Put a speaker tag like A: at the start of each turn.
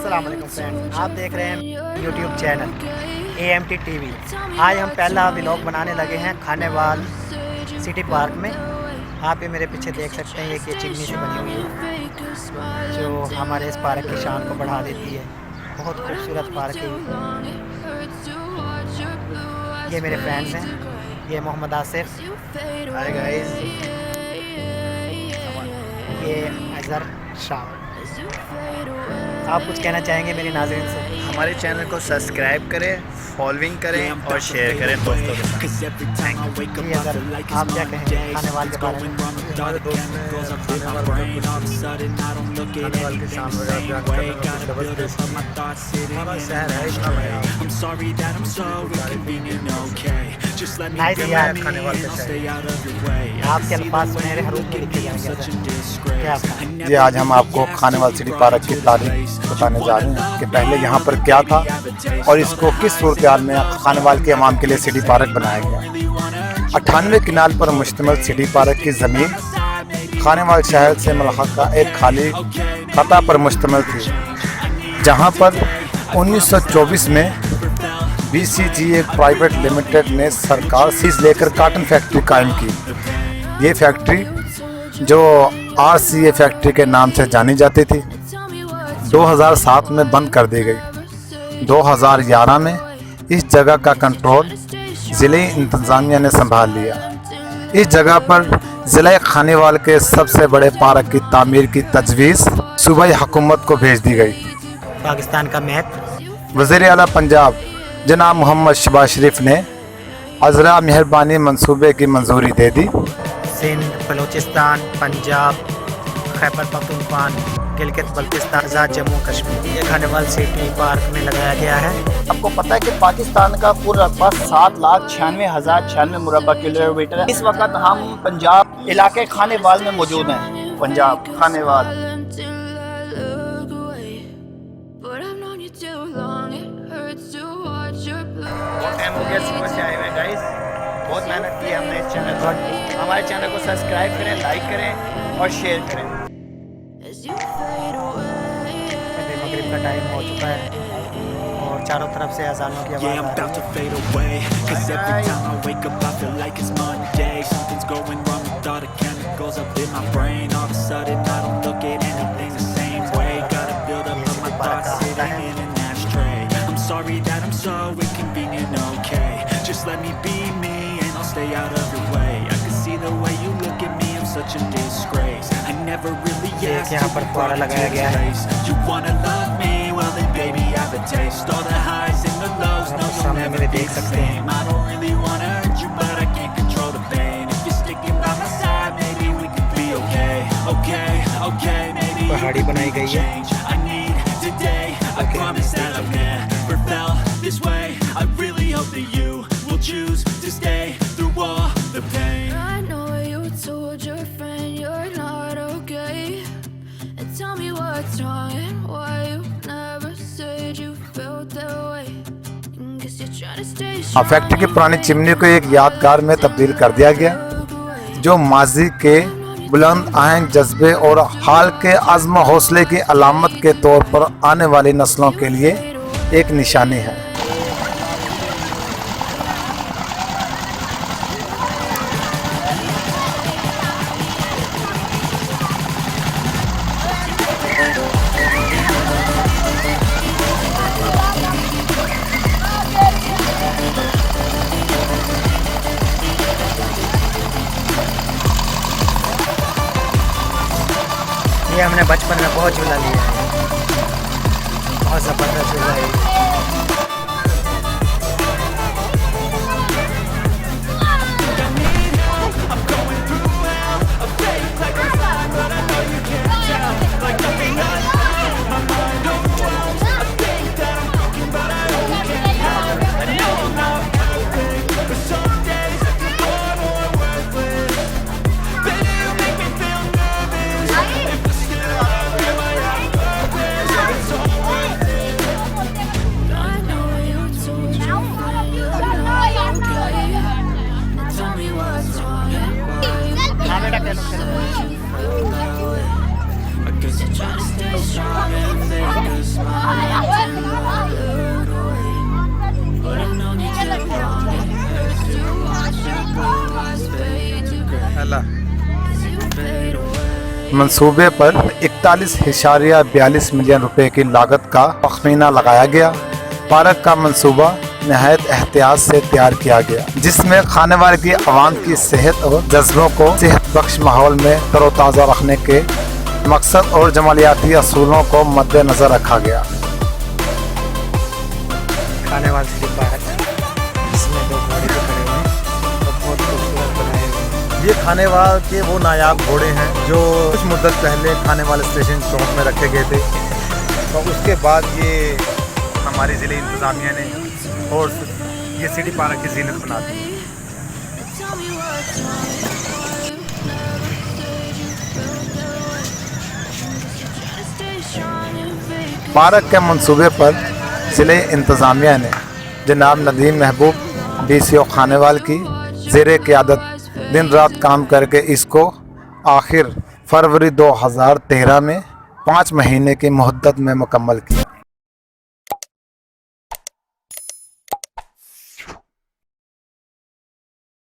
A: अस्सलाम वालेकुम फ्रेंड्स, आप देख रहे हैं यूट्यूब चैनल AMT TV। आज हम पहला व्लॉग बनाने लगे हैं खानेवाल सिटी पार्क में। आप ये मेरे पीछे देख सकते हैं, ये चिमनी से बनी हुई है जो हमारे इस पार्क की शान को बढ़ा देती है। बहुत खूबसूरत पार्क है। ये मेरे फ्रेंड्स हैं, ये मोहम्मद आसिफ, हाय गाइस, ये अजहर शाह। आप कुछ कहना चाहेंगे मेरी नाज़रीन से?
B: हमारे चैनल को सब्सक्राइब करें, फॉलोइंग करें और शेयर करें दोस्तों के साथ।
A: जी अगर आप क्या कहेंगे खानेवाल के बारे में?
B: हमारे दोस्त ने खानेवाल की शान वगैरह हमारा शहर है इतना बड़ा,
A: नाइस यार।
B: खानेवाल का शहर।
A: आपके अल्फाज सुनहरे हरूफ में लिखे जाएंगे। क्या आपका?
C: जी आज हम आपको खानेवाल सिटी पार्क की तारीख बताने जा रहे हैं कि पहले यहाँ पर क्या था और इसको किस सूरत में खानेवाल के अवाम के लिए सिटी पार्क बनाया गया। 98 किनाल पर मुश्तमिल सिटी पार्क की ज़मीन खानेवाल शहर से मुल्हक़ा एक खाली खता पर मुश्तमिल थी, जहाँ पर 1924 में BCG एक प्राइवेट लिमिटेड ने सरकार सीज लेकर काटन फैक्ट्री कायम की। ये फैक्ट्री जो RCA फैक्ट्री के नाम से जानी जाती थी 2007 में बंद कर दी गई। 2011 में इस जगह का कंट्रोल ज़िले इंतज़ामिया ने संभाल लिया। इस जगह पर ज़िला खानेवाल के सबसे बड़े पार्क की तामीर की तजवीज़ सूबाई हुकूमत को भेज दी गई।
A: पाकिस्तान का मैप
C: वज़ीर आला पंजाब जनाब मोहम्मद शहबाज शरीफ ने अज़रा मेहरबानी मंसूबे की मंजूरी दे दी।
A: सिंध, बलूचिस्तान, पंजाब, खैबर पख्तूनख्वा, गिलगित बल्तिस्तान, आज़ाद जम्मू कश्मीर, ये खानेवाल सिटी पार्क में लगाया गया है।
D: आपको पता है कि पाकिस्तान का कुल रकबा 7,96,096 मुरबा किलोमीटर है। इस वक्त हम पंजाब इलाके खानेवाल में मौजूद हैं। पंजाब खानेवाल।
B: बहुत टाइम हो गया सुबह से आए हुए गाइस, बहुत मेहनत की है हमने इस चैनल पर। हमारे चैनल को सब्सक्राइब करें, लाइक करें और शेयर करें।
A: मगरिब का टाइम हो चुका है और चारों तरफ से अज़ानों की आवाज़ आ रही है।
E: Sorry that I'm so inconvenient, okay? Just let me be me and I'll stay out of your way. I can see the way you look at me, I'm such a disgrace. I never really asked
A: यहाँ पर फुआरा लगाया गया है।
E: You wanna love me? Well then baby I have a taste. All the highs and the lows, no you'll
A: सामने
E: never
A: मेरे
E: be
A: देख
E: the
A: सकते हैं।
E: same. I don't really wanna hurt you but I can't control the pain. If you're sticking by my side, maybe we could be okay. Okay, okay, maybe
A: पहाड़ी बनाई गई है।
E: change. I need today. I promise that I've never felt this way. I really hope that you will choose to stay through all the pain.
F: I know you told your friend you're not okay, and tell me what's wrong and why you never said you felt that way. Guess you're trying to stay strong.
C: Factory की पुरानी chimney को एक यादगार में तब्दील कर दिया गया, जो माजी के बुलंद आहंग जज्बे और हाल के अज़्म हौसले की अलामत के तौर पर आने वाली नस्लों के लिए एक निशानी है।
A: ये हमने बचपन में बहुत झूला लिया है, बहुत ज़बरदस्त झूला है।
C: मंसूबे पर 41.42 मिलियन रुपए की लागत का तखमीना लगाया गया। पार्क का मंसूबा नहायत एहतियात से तैयार किया गया, जिसमें खानेवाल की आवाम की सेहत और जज्बों को सेहत बख्श माहौल में तरोताज़ा रखने के मकसद और जमालियाती असूलों को मद्देनज़र रखा गया।
A: खानेवाल सिटी पार्क, इसमें दो घोड़े भी खड़े हुए हैं और बहुत खूबसूरत बनाए हुए हैं।
G: ये खानेवाल के वो नायाब घोड़े हैं जो कुछ मुद्दत पहले खानेवाल स्टेशन चौक में रखे गए थे, और उसके बाद ये हमारी ज़िले इंतज़ामिया ने और ये सिटी पार्क की ज़ीनत बना दी।
C: पार्क के मंसूबे पर ज़िले इंतज़ामिया ने जनाब नदीम महबूब DCO खानेवाल की ज़ेरे क़यादत दिन रात काम करके इसको आखिर फरवरी 2013 में 5 महीने की मुद्दत में मुकम्मल किया।